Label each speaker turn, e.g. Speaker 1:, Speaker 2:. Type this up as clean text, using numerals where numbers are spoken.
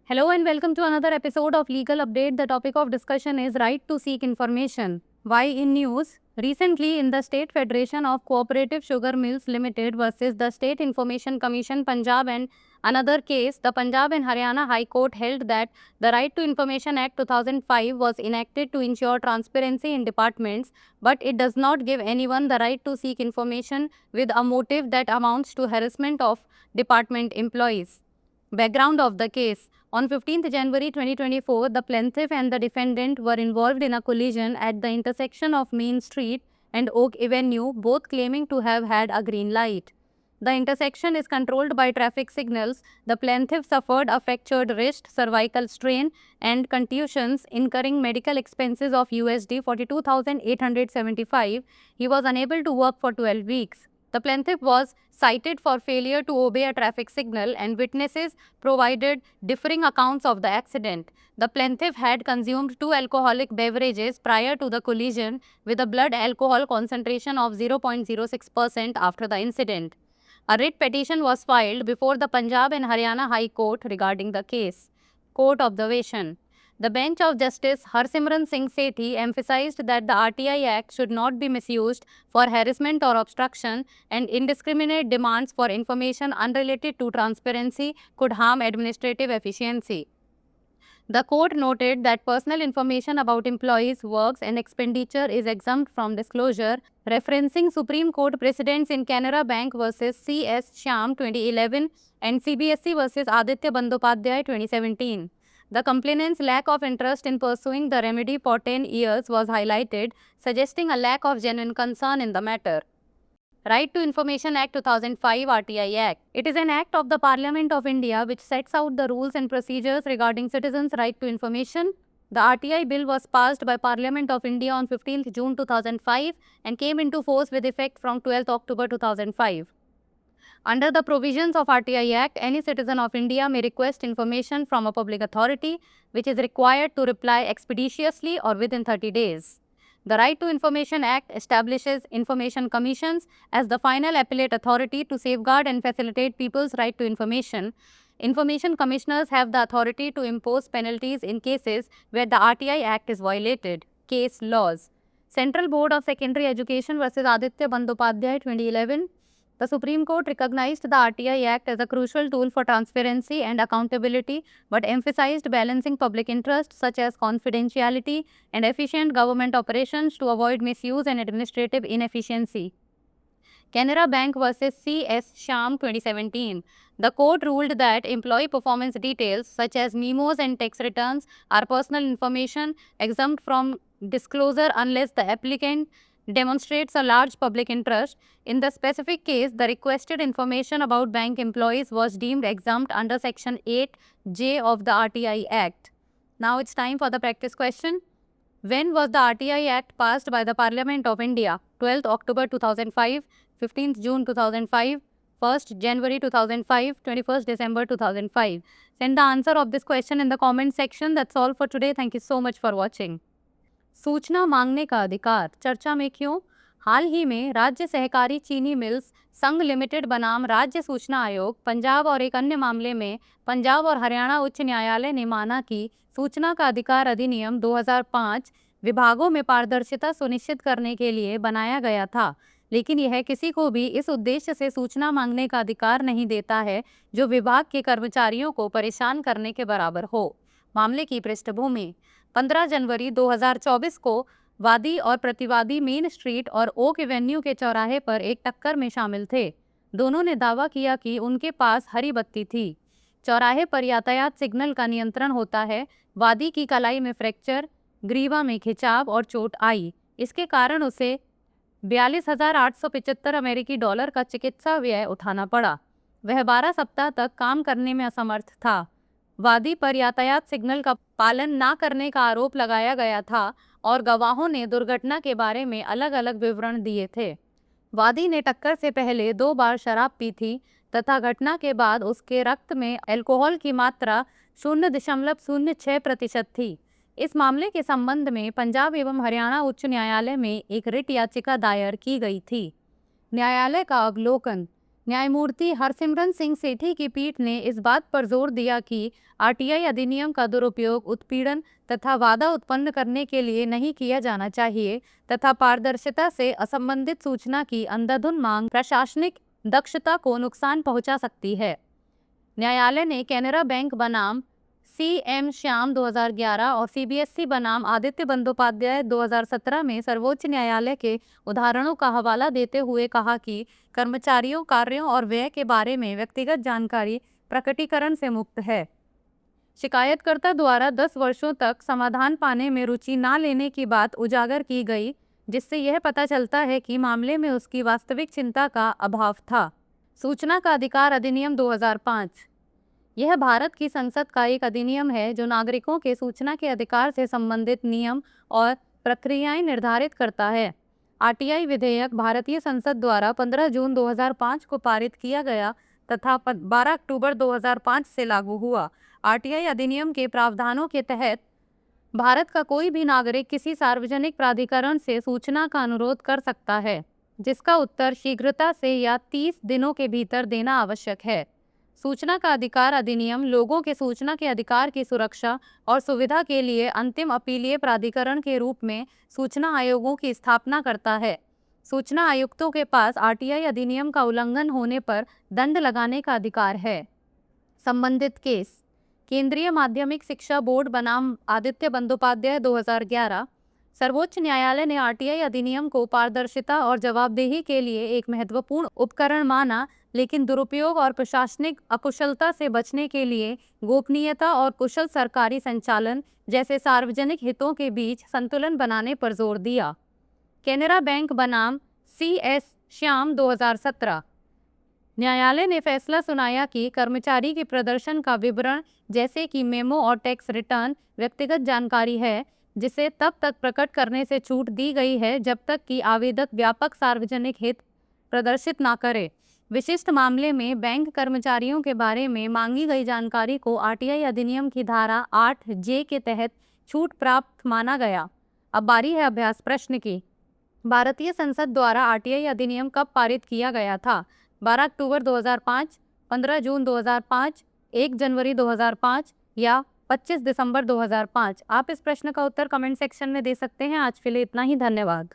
Speaker 1: Hello and welcome to another episode of Legal Update. The topic of discussion is right to seek information. Why in news? Recently, in the State Federation of Cooperative Sugar Mills Limited versus the State Information Commission Punjab and another case, the Punjab and Haryana High Court held that the Right to Information Act 2005 was enacted to ensure transparency in departments, but it does not give anyone the right to seek information with a motive that amounts to harassment of department employees. Background of the case. On 15th January 2024, the plaintiff and the defendant were involved in a collision at the intersection of Main Street and Oak Avenue, both claiming to have had a green light. The intersection is controlled by traffic signals. The plaintiff suffered a fractured wrist, cervical strain, and contusions, incurring medical expenses of USD 42,875. He was unable to work for 12 weeks. The plaintiff was cited for failure to obey a traffic signal, and witnesses provided differing accounts of the accident. The plaintiff had consumed 2 alcoholic beverages prior to the collision with a blood alcohol concentration of 0.06% after the incident. A writ petition was filed before the Punjab and Haryana High Court regarding the case. Court observation. The bench of Justice Harsimran Singh Sethi emphasized that the RTI Act should not be misused for harassment or obstruction, and indiscriminate demands for information unrelated to transparency could harm administrative efficiency. The court noted that personal information about employees' works and expenditure is exempt from disclosure, referencing Supreme Court precedents in Canara Bank versus C.S. Shyam 2011 and CBSE versus Aditya Bandyopadhyay 2017. The complainant's lack of interest in pursuing the remedy for 10 years was highlighted, suggesting a lack of genuine concern in the matter. Right to Information Act 2005 RTI Act. It is an act of the Parliament of India which sets out the rules and procedures regarding citizens' right to information. The RTI Bill was passed by Parliament of India on 15th June 2005 and came into force with effect from 12th October 2005. Under the provisions of RTI Act, any citizen of India may request information from a public authority, which is required to reply expeditiously or within 30 days. The Right to Information Act establishes information commissions as the final appellate authority to safeguard and facilitate people's right to information. Information commissioners have the authority to impose penalties in cases where the RTI Act is violated. Case laws. Central Board of Secondary Education versus Aditya Bandyopadhyay 2011. The Supreme Court recognized the RTI Act as a crucial tool for transparency and accountability, but emphasized balancing public interests such as confidentiality and efficient government operations to avoid misuse and administrative inefficiency. Canara Bank versus C.S. Shyam 2017. The court ruled that employee performance details such as memos and tax returns are personal information exempt from disclosure unless the applicant demonstrates a large public interest. In the specific case, the requested information about bank employees was deemed exempt under Section 8J of the RTI Act. Now it's time for the practice question. When was the RTI Act passed by the Parliament of India? 12th October 2005, 15th June 2005, 1st January 2005, 21st December 2005. Send the answer of this question in the comment section. That's all for today. Thank you so much for watching. सूचना मांगने का अधिकार चर्चा में क्यों? हाल ही में राज्य सहकारी चीनी मिल्स संघ लिमिटेड बनाम राज्य सूचना आयोग पंजाब और एक अन्य मामले में पंजाब और हरियाणा उच्च न्यायालय ने माना कि सूचना का अधिकार अधिनियम 2005 विभागों में पारदर्शिता सुनिश्चित करने के लिए बनाया गया था, लेकिन यह किसी को भी इस उद्देश्य से सूचना मांगने का अधिकार नहीं देता है जो विभाग के कर्मचारियों को परेशान करने के बराबर हो। मामले की पृष्ठभूमि। 15 जनवरी 2024 को वादी और प्रतिवादी मेन स्ट्रीट और ओक एवेन्यू के चौराहे पर एक टक्कर में शामिल थे। दोनों ने दावा किया कि उनके पास हरी बत्ती थी। चौराहे पर यातायात सिग्नल का नियंत्रण होता है। वादी की कलाई में फ्रैक्चर, ग्रीवा में खिंचाव और चोट आई। इसके कारण उसे 42,875 अमेरिकी डॉलर का चिकित्सा व्यय उठाना पड़ा। वह 12 सप्ताह तक काम करने में असमर्थ था। वादी पर यातायात सिग्नल का पालन ना करने का आरोप लगाया गया था और गवाहों ने दुर्घटना के बारे में अलग अलग विवरण दिए थे। वादी ने टक्कर से पहले 2 बार शराब पी थी तथा घटना के बाद उसके रक्त में अल्कोहल की मात्रा 0.06% थी। इस मामले के संबंध में पंजाब एवं हरियाणा उच्च न्यायालय में एक रिट याचिका दायर की गई थी। न्यायालय का अवलोकन। न्यायमूर्ति हरसिमरन सिंह सेठी की पीठ ने इस बात पर जोर दिया कि आरटीआई अधिनियम का दुरुपयोग उत्पीड़न तथा वादा उत्पन्न करने के लिए नहीं किया जाना चाहिए तथा पारदर्शिता से असंबंधित सूचना की अंधाधुंध मांग प्रशासनिक दक्षता को नुकसान पहुंचा सकती है। न्यायालय ने कैनरा बैंक बनाम सीएम श्याम 2011 और सीबीएसई बनाम आदित्य बंदोपाध्याय 2017 में सर्वोच्च न्यायालय के उदाहरणों का हवाला देते हुए कहा कि कर्मचारियों, कार्यों और व्यय के बारे में व्यक्तिगत जानकारी प्रकटीकरण से मुक्त है। शिकायतकर्ता द्वारा 10 वर्षों तक समाधान पाने में रुचि न लेने की बात उजागर की गई, जिससे यह पता चलता है कि मामले में उसकी वास्तविक चिंता का अभाव था। सूचना का अधिकार अधिनियम 2005। यह भारत की संसद का एक अधिनियम है जो नागरिकों के सूचना के अधिकार से संबंधित नियम और प्रक्रियाएं निर्धारित करता है। आरटीआई विधेयक भारतीय संसद द्वारा 15 जून 2005 को पारित किया गया तथा 12 अक्टूबर 2005 से लागू हुआ। आरटीआई अधिनियम के प्रावधानों के तहत भारत का कोई भी नागरिक किसी सार्वजनिक प्राधिकरण से सूचना का अनुरोध कर सकता है, जिसका उत्तर शीघ्रता से या 30 दिनों के भीतर देना आवश्यक है। सूचना का अधिकार अधिनियम लोगों के सूचना के अधिकार की सुरक्षा और सुविधा के लिए अंतिम अपीलीय प्राधिकरण के रूप में सूचना आयोगों की स्थापना करता है। सूचना आयुक्तों के पास आरटीआई अधिनियम का उल्लंघन होने पर दंड लगाने का अधिकार है। संबंधित केस: केंद्रीय माध्यमिक शिक्षा बोर्ड बनाम आदित्य बंदोपाध्याय 2011। सर्वोच्च न्यायालय ने आरटीआई अधिनियम को पारदर्शिता और जवाबदेही के लिए एक महत्वपूर्ण उपकरण माना, लेकिन दुरुपयोग और प्रशासनिक अकुशलता से बचने के लिए गोपनीयता और कुशल सरकारी संचालन जैसे सार्वजनिक हितों के बीच संतुलन बनाने पर जोर दिया। कैनरा बैंक बनाम सीएस श्याम 2017। न्यायालय ने फैसला सुनाया कि कर्मचारी के प्रदर्शन का विवरण, जैसे कि मेमो और टैक्स रिटर्न, व्यक्तिगत जानकारी है जिसे तब तक प्रकट करने से छूट दी गई है जब तक कि आवेदक व्यापक सार्वजनिक हित प्रदर्शित न करे। विशिष्ट मामले में बैंक कर्मचारियों के बारे में मांगी गई जानकारी को आरटीआई अधिनियम की धारा 8J के तहत छूट प्राप्त माना गया। अब बारी है अभ्यास प्रश्न की। भारतीय संसद द्वारा आरटीआई अधिनियम कब पारित किया गया था? 12 अक्टूबर 2005, 15 जून 2005, 1 जनवरी 2005 या 25 दिसंबर 2005। आप इस प्रश्न का उत्तर कमेंट सेक्शन में दे सकते हैं। आज के लिए इतना ही, धन्यवाद।